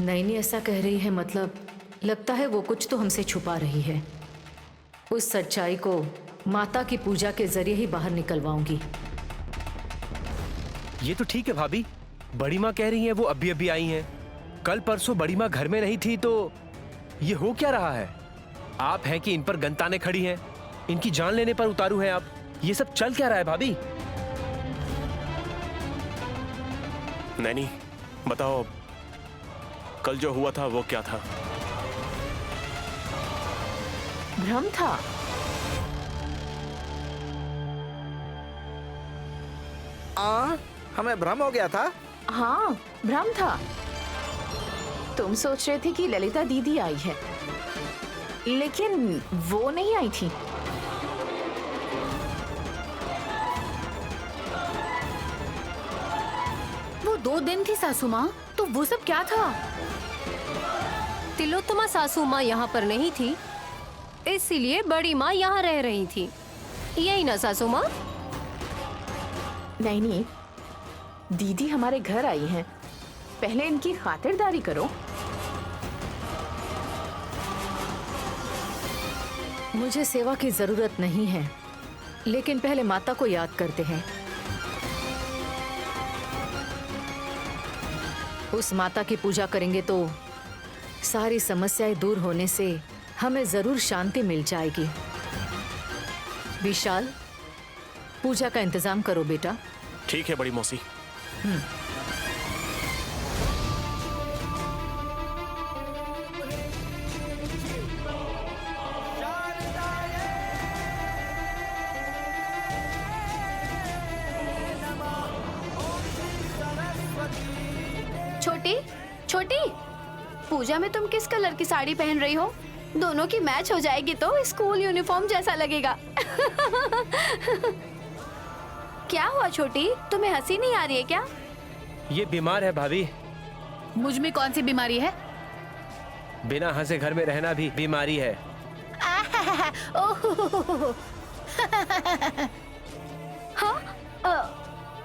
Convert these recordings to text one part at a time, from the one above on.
नैनी ऐसा कह रही है, मतलब लगता है वो कुछ तो हमसे छुपा रही है। उस सच्चाई को माता की पूजा के जरिए ही बाहर निकलवाऊंगी। ये तो ठीक है भाभी, बड़ी माँ कह रही हैं वो अभी अभी आई हैं। कल परसों बड़ी माँ घर में नहीं थी, तो ये हो क्या रहा है? आप हैं कि इन पर गनताने खड़ी हैं, इनकी जान लेने पर उतारू हैं आप। ये सब चल क्या रहा है भाभी? नैनी बताओ, कल जो हुआ था वो क्या था? भ्रम था। हमें भ्रम हो गया था। हाँ, भ्रम था। तुम सोच रहे थे कि ललिता दीदी आई है, लेकिन वो नहीं आई थी। वो 2 दिन थी सासू माँ, तो वो सब क्या था? तिलोत्तमा सासू माँ यहाँ पर नहीं थी, इसीलिए बड़ी माँ यहाँ रह रही थी। यही ना सासू माँ? नहीं, दीदी हमारे घर आई हैं, पहले इनकी खातिरदारी करो। मुझे सेवा की जरूरत नहीं है, लेकिन पहले माता को याद करते हैं। उस माता की पूजा करेंगे तो सारी समस्याएं दूर होने से हमें जरूर शांति मिल जाएगी। विशाल, पूजा का इंतजाम करो बेटा। ठीक है बड़ी मौसी। छोटी छोटी, पूजा में तुम किस कलर की साड़ी पहन रही हो? दोनों की मैच हो जाएगी तो स्कूल यूनिफॉर्म जैसा लगेगा। क्या हुआ छोटी, तुम्हें हंसी नहीं आ रही है क्या? ये बीमार है भाभी। मुझ में कौन सी बीमारी है? बिना हंसे घर में रहना भी बीमारी है। हाँ,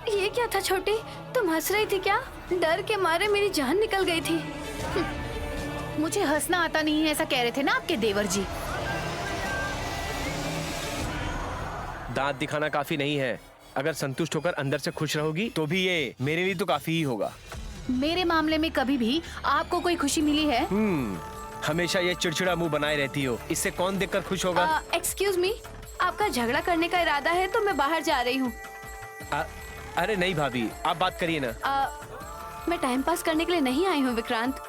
ये क्या था छोटी, तुम हंस रही थी क्या? डर के मारे मेरी जान निकल गई थी। मुझे हंसना आता नहीं है, ऐसा कह रहे थे ना आपके देवर जी। दांत दिखाना काफी नहीं है। अगर संतुष्ट होकर अंदर से खुश रहोगी तो भी ये मेरे लिए तो काफी ही होगा। मेरे मामले में कभी भी आपको कोई खुशी मिली है? हमेशा ये चिड़चिड़ा मुंह बनाए रहती हो, इससे कौन देखकर खुश होगा? एक्सक्यूज मी, आपका झगड़ा करने का इरादा है तो मैं बाहर जा रही हूँ। अरे नहीं भाभी, आप बात करिए ना। मैं टाइम पास करने के लिए नहीं आई हूँ विक्रांत।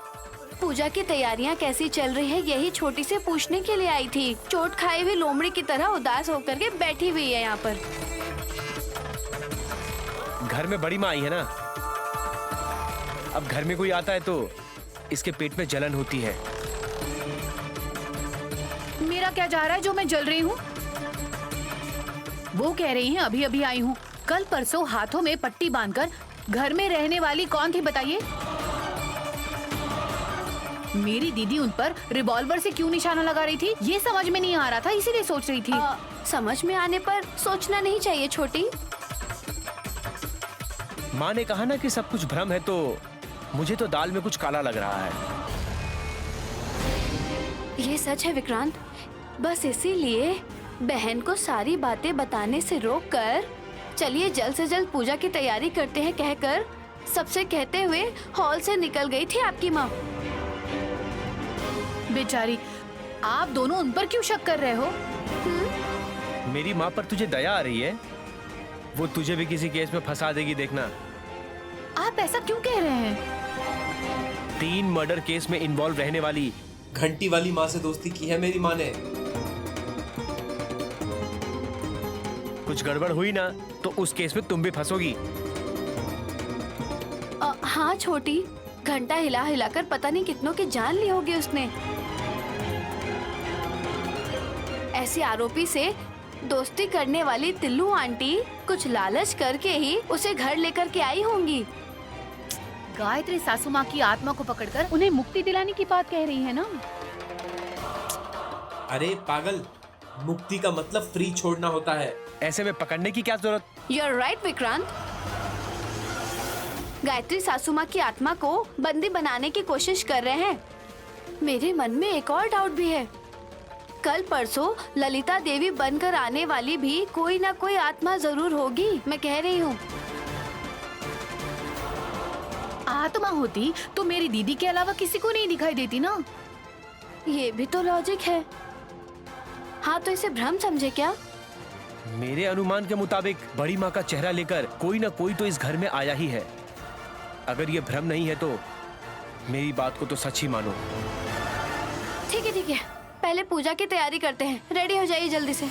पूजा की तैयारियाँ कैसी चल रही है यही छोटी से पूछने के लिए आई थी। चोट खाई हुई लोमड़ी की तरह उदास होकर के बैठी हुई है यहाँ पर। घर में बड़ी माँ आई है ना, अब घर में कोई आता है तो इसके पेट में जलन होती है। मेरा क्या जा रहा है जो मैं जल रही हूँ? वो कह रही हैं अभी अभी आई हूँ। कल परसों हाथों में पट्टी बांधकर घर में रहने वाली कौन थी बताइए? मेरी दीदी उन पर रिवॉल्वर से क्यों निशाना लगा रही थी ये समझ में नहीं आ रहा था, इसीलिए सोच रही थी। समझ में आने पर सोचना नहीं चाहिए छोटी। माँ ने कहा ना कि सब कुछ भ्रम है, तो मुझे तो दाल में कुछ काला लग रहा है। ये सच है विक्रांत, बस इसीलिए बहन को सारी बातें बताने से रोककर चलिए जल्द से जल्द पूजा की तैयारी करते हैं कहकर सबसे कहते हुए हॉल से निकल गई थी आपकी माँ। बेचारी, आप दोनों उन पर क्यों शक कर रहे हो? मेरी माँ पर तुझे दया आ रही है? वो तुझे भी किसी केस में फंसा देगी, देखना। आप ऐसा क्यों कह रहे हैं? 3 मर्डर केस में इन्वॉल्व रहने वाली घंटी वाली माँ से दोस्ती की है मेरी माँ ने। कुछ गड़बड़ हुई ना तो उस केस में तुम भी फंसोगी। हाँ छोटी, घंटा हिला हिलाकर पता नहीं कितनों की जान ली होगी उसने। ऐसे आरोपी से दोस्ती करने वाली तिल्लू आंटी कुछ लालच करके ही उसे घर लेकर के आई होंगी। गायत्री सासू माँ की आत्मा को पकड़कर उन्हें मुक्ति दिलाने की बात कह रही है ना? अरे पागल, मुक्ति का मतलब फ्री छोड़ना होता है, ऐसे में पकड़ने की क्या जरूरत? You're right, Vikrant. गायत्री सासू माँ की आत्मा को बंदी बनाने की कोशिश कर रहे हैं। मेरे मन में एक और डाउट भी है। कल परसों ललिता देवी बनकर आने वाली भी कोई ना कोई आत्मा जरूर होगी। मैं कह रही हूँ। आत्मा होती तो मेरी दीदी के अलावा किसी को नहीं दिखाई देती ना। ये भी तो लॉजिक है। हाँ, तो इसे भ्रम समझे क्या? मेरे अनुमान के मुताबिक बड़ी माँ का चेहरा लेकर कोई ना कोई तो इस घर में आया ही है। अगर ये भ्रम नहीं है तो मेरी बात को तो सच ही मानो। ठीक है ठीक है, पहले पूजा की तैयारी करते हैं। रेडी हो जाइए जल्दी से।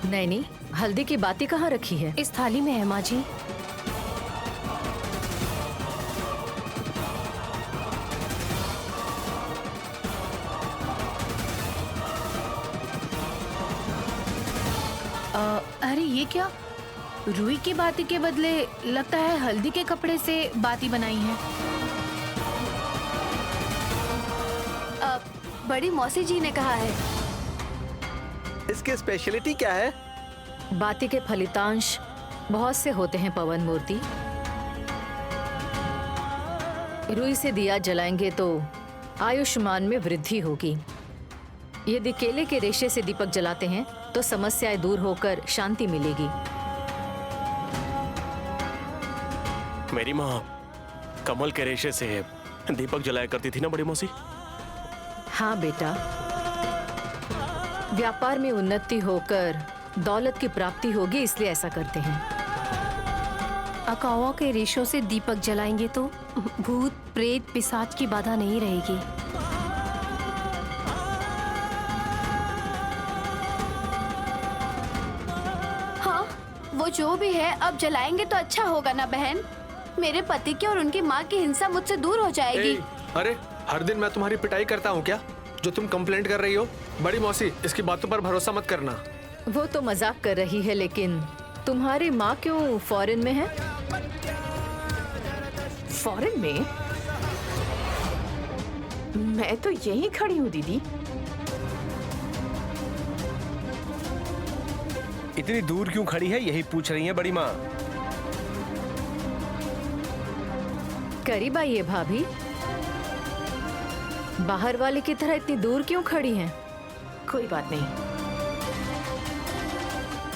नैनी, हल्दी की बाती कहाँ रखी है? इस थाली में है माँ जी। अरे ये क्या? रुई की बाती के बदले लगता है हल्दी के कपड़े से बाती बनाई है। बड़ी मौसी जी ने कहा है। इसकी स्पेशलिटी क्या है? बाती के फलितांश बहुत से होते हैं पवन मूर्ति। रुई से दिया जलाएंगे तो आयुष्मान में वृद्धि होगी। यदि केले के रेशे से दीपक जलाते हैं तो समस्याएं दूर होकर शांति मिलेगी। मेरी माँ कमल के रेशे से दीपक जलाया करती थी ना बड़ी मौसी? हाँ बेटा, व्यापार में उन्नति होकर दौलत की प्राप्ति होगी, इसलिए ऐसा करते हैं। अकावा के रेशों से दीपक जलाएंगे तो भूत प्रेत पिशाच की बाधा नहीं रहेगी। हाँ, वो जो भी है अब जलाएंगे तो अच्छा होगा ना बहन। मेरे पति की और उनकी माँ की हिंसा मुझसे दूर हो जाएगी। अरे हर दिन मैं तुम्हारी पिटाई करता हूँ क्या, जो तुम कंप्लेंट कर रही हो? बड़ी मौसी, इसकी बातों पर भरोसा मत करना। वो तो मजाक कर रही है, लेकिन तुम्हारी माँ क्यों फॉरेन में है? फॉरेन में? मैं तो यहीं खड़ी हूँ दीदी। इतनी दूर क्यों खड़ी है, यही पूछ रही है बड़ी माँ। करीब आइए भाभी। बाहर वाले की तरह इतनी दूर क्यों खड़ी हैं? कोई बात नहीं।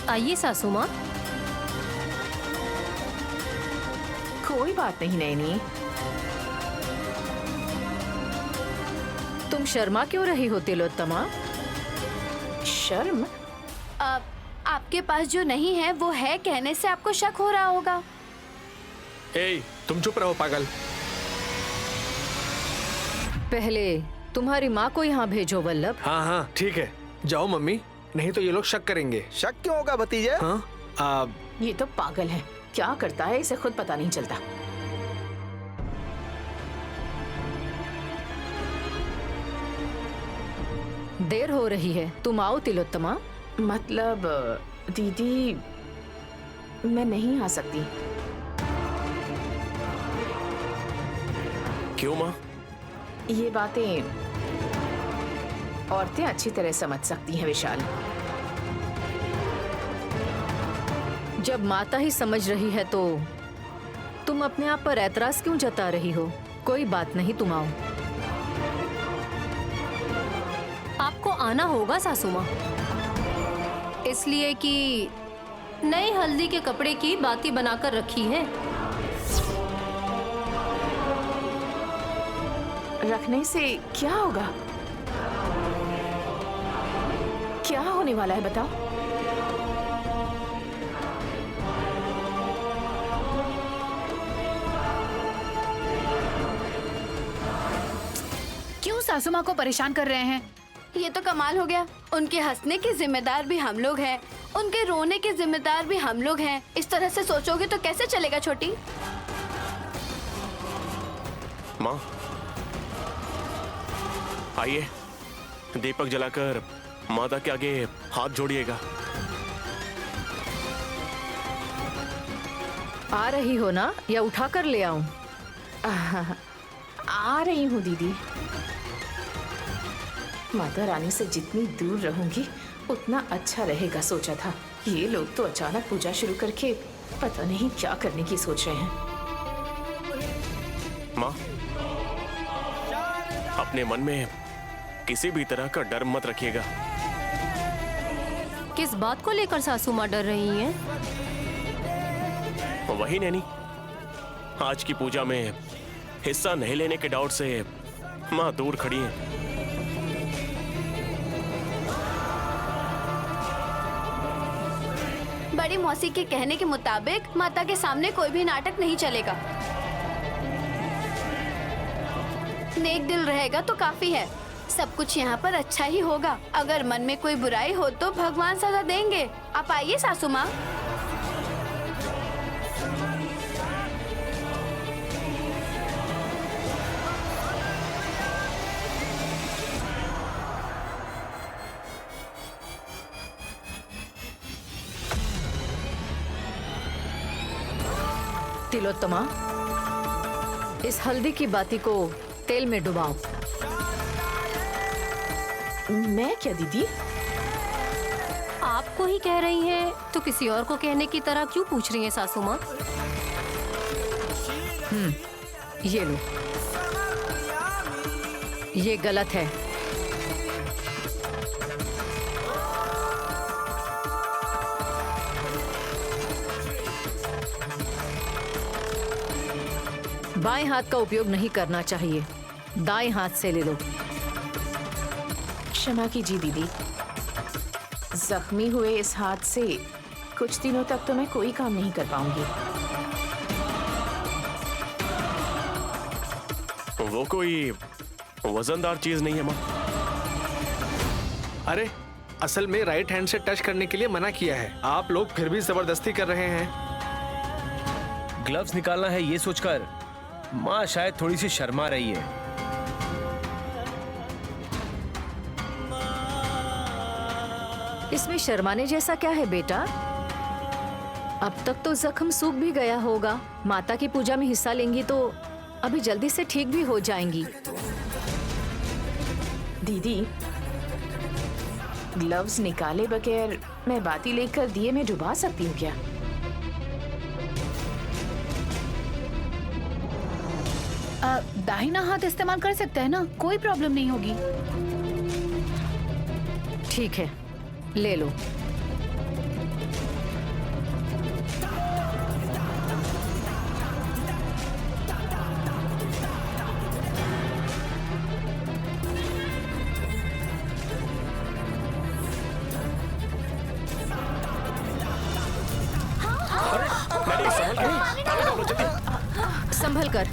आइए सासू माँ। कोई बात नहीं नैनी। तुम शर्मा क्यों रही हो तिलोत्तमा? शर्म? आपके पास जो नहीं है वो है कहने से आपको शक हो रहा होगा। ए, तुम चुप रहो पागल। पहले तुम्हारी माँ को यहाँ भेजो वल्लभ। हाँ हाँ ठीक है, जाओ मम्मी, नहीं तो ये लोग शक करेंगे। शक क्यों होगा भतीजे? हाँ ये तो पागल है, क्या करता है इसे खुद पता नहीं चलता। देर हो रही है, तुम आओ तिलोत्तमा। मतलब दीदी, मैं नहीं आ सकती। क्यों माँ? ये बातें औरतें अच्छी तरह समझ सकती हैं विशाल। जब माता ही समझ रही है तो तुम अपने आप पर ऐतराज क्यों जता रही हो? कोई बात नहीं, तुम आओ। आपको आना होगा सासू माँ, इसलिए कि नई हल्दी के कपड़े की बाती बनाकर रखी है। रखने से क्या होगा? क्या होने वाला है बताओ? सासू माँ को परेशान कर रहे हैं। ये तो कमाल हो गया। उनके हंसने के जिम्मेदार भी हम लोग हैं, उनके रोने के जिम्मेदार भी हम लोग हैं। इस तरह से सोचोगे तो कैसे चलेगा छोटी? माँ आइए, दीपक जलाकर माता के आगे हाथ जोड़िएगा। आ रही हो ना, या उठा कर ले आऊं? आ रही हूँ दीदी। माता रानी से जितनी दूर रहूंगी उतना अच्छा रहेगा सोचा था। ये लोग तो अचानक पूजा शुरू करके पता नहीं क्या करने की सोच रहे हैं। माँ, अपने मन में किसी भी तरह का डर मत रखिएगा। किस बात को लेकर सासू माँ डर रही हैं? वही नैनी, आज की पूजा में हिस्सा नहीं लेने के डाउट से माँ दूर खड़ी हैं। बड़ी मौसी के कहने के मुताबिक माता के सामने कोई भी नाटक नहीं चलेगा। नेक दिल रहेगा तो काफी है। सब कुछ यहाँ पर अच्छा ही होगा। अगर मन में कोई बुराई हो तो भगवान सजा देंगे। आप आइए सासू माँ। तिलोत्तमा, इस हल्दी की बाती को तेल में डुबाओ। मैं क्या दीदी? आपको ही कह रही हैं तो किसी और को कहने की तरह क्यों पूछ रही हैं सासू माँ? ये लो, ये गलत है। बाएं हाथ का उपयोग नहीं करना चाहिए, दाएं हाथ से ले लो। क्षमा कीजिए दीदी, जख्मी हुए इस हाथ से कुछ दिनों तक तो मैं कोई काम नहीं कर पाऊंगी। वो कोई वजनदार चीज नहीं है माँ। अरे असल में राइट हैंड से टच करने के लिए मना किया है, आप लोग फिर भी जबरदस्ती कर रहे हैं। ग्लव्स निकालना है ये सोचकर माँ शायद थोड़ी सी शर्मा रही है। इसमें शर्माने जैसा क्या है बेटा? अब तक तो जख्म सूख भी गया होगा। माता की पूजा में हिस्सा लेंगी तो अभी जल्दी से ठीक भी हो जाएंगी। दीदी, ग्लव्स निकाले बगैर मैं बाती लेकर दिए में डुबा सकती हूँ क्या? दाहिना हाथ इस्तेमाल कर सकते हैं ना, कोई प्रॉब्लम नहीं होगी। ठीक है, ले लो। संभल कर।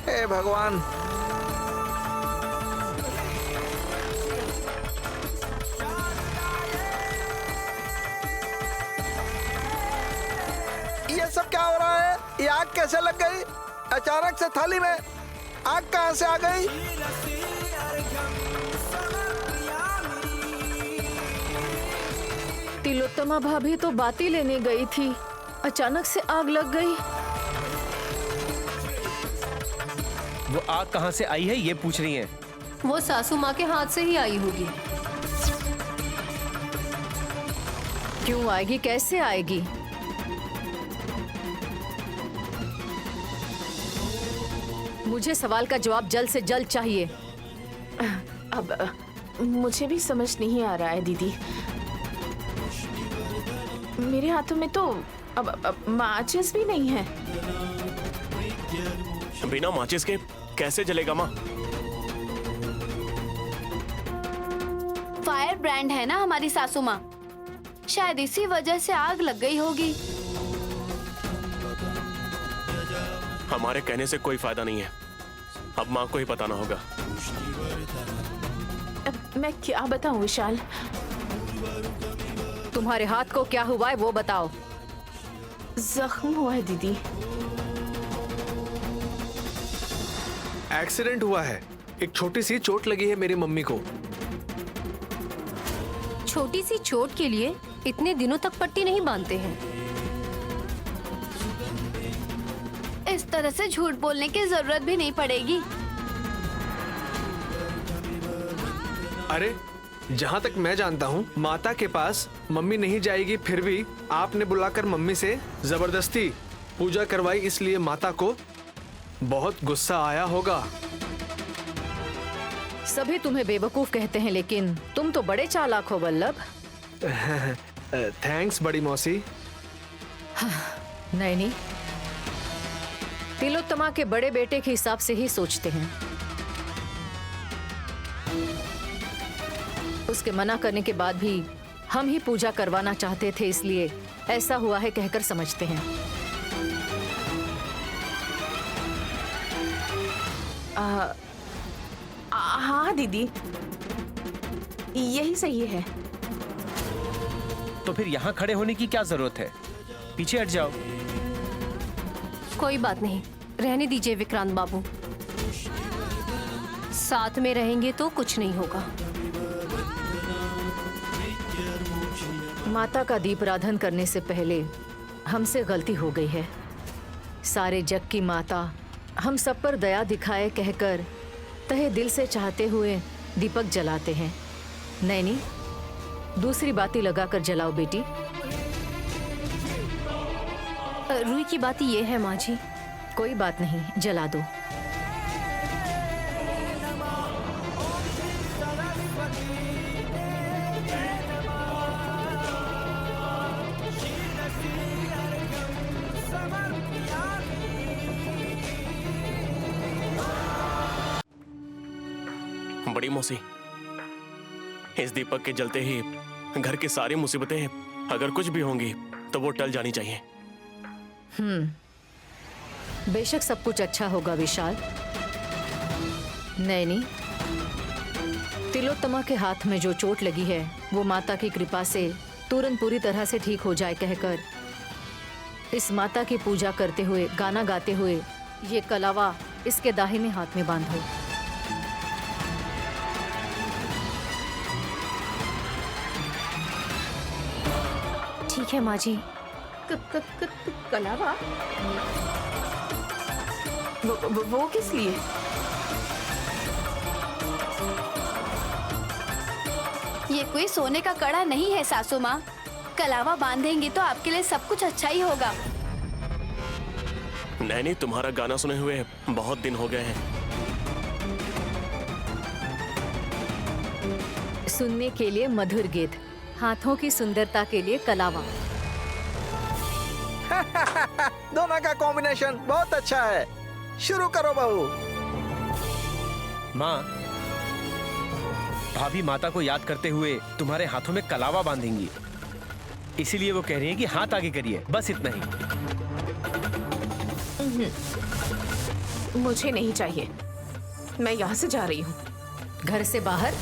हे भगवान, ये सब क्या हो रहा है? ये आग कैसे लग गई? अचानक से थाली में आग कहां से आ गई? तिलोत्तमा भाभी तो बाती लेने गई थी, अचानक से आग लग गई। वो आग कहाँ से आई है ये पूछ रही हैं। वो सासू माँ के हाथ से ही आई होगी। क्यों आएगी, कैसे आएगी? मुझे सवाल का जवाब जल्द से जल्द चाहिए। अब मुझे भी समझ नहीं आ रहा है दीदी। मेरे हाथों में तो अब माचिस भी नहीं है। बिना माचिस के कैसे जलेगा माँ? फायर ब्रांड है ना हमारी सासू माँ, शायद इसी वजह से आग लग गई होगी। हमारे कहने से कोई फायदा नहीं है, अब माँ को ही बताना होगा। अब मैं क्या बताऊं विशाल? तुम्हारे हाथ को क्या हुआ है वो बताओ। जख्म हुआ है दीदी। एक्सीडेंट हुआ है, एक छोटी सी चोट लगी है मेरी मम्मी को। छोटी सी चोट के लिए इतने दिनों तक पट्टी नहीं बांधते हैं। इस तरह से झूठ बोलने की जरूरत भी नहीं पड़ेगी। अरे जहाँ तक मैं जानता हूँ माता के पास मम्मी नहीं जाएगी, फिर भी आपने बुलाकर मम्मी से जबरदस्ती पूजा करवाई, इसलिए माता को बहुत गुस्सा आया होगा। सभी तुम्हें बेवकूफ कहते हैं, लेकिन तुम तो बड़े चालाक हो वल्लभ। थैंक्स बड़ी मौसी। नहीं, तिलोत्तमा के बड़े बेटे के हिसाब से ही सोचते हैं। उसके मना करने के बाद भी हम ही पूजा करवाना चाहते थे, इसलिए ऐसा हुआ है कहकर समझते हैं। हाँ दीदी, यही सही है। तो फिर यहाँ खड़े होने की क्या जरूरत है? पीछे हट जाओ। कोई बात नहीं, रहने दीजिए विक्रांत बाबू। साथ में रहेंगे तो कुछ नहीं होगा। माता का दीपराधन करने से पहले हमसे गलती हो गई है। सारे जग की माता हम सब पर दया दिखाए कहकर तहे दिल से चाहते हुए दीपक जलाते हैं। नैनी, दूसरी बाती लगाकर जलाओ बेटी। रुई की बात ये है माँ जी। कोई बात नहीं, जला दो। बड़ी मौसी, इस दीपक के जलते ही घर की सारी मुसीबतें अगर कुछ भी होंगी तो वो टल जानी चाहिए। बेशक सब कुछ अच्छा होगा विशाल। नैनी, तिलोत्तमा के हाथ में जो चोट लगी है वो माता की कृपा से तुरंत पूरी तरह से ठीक हो जाए कहकर इस माता की पूजा करते हुए, गाना गाते हुए ये कलावा इसके दाहिने हाथ में बांधो। ठीक है माँ जी। कलावा? वो किस लिए? ये कोई सोने का कड़ा नहीं है सासू माँ। कलावा बांधेंगी तो आपके लिए सब कुछ अच्छा ही होगा। नैनी, तुम्हारा गाना सुने हुए बहुत दिन हो गए हैं। सुनने के लिए मधुर गीत, हाथों की सुंदरता के लिए कलावा। दोनों का कॉम्बिनेशन बहुत अच्छा है। शुरू करो बहू। माँ, भाभी माता को याद करते हुए तुम्हारे हाथों में कलावा बांधेंगी, इसीलिए वो कह रही है कि हाथ आगे करिए, बस इतना ही। मुझे नहीं चाहिए, मैं यहाँ से जा रही हूँ। घर से बाहर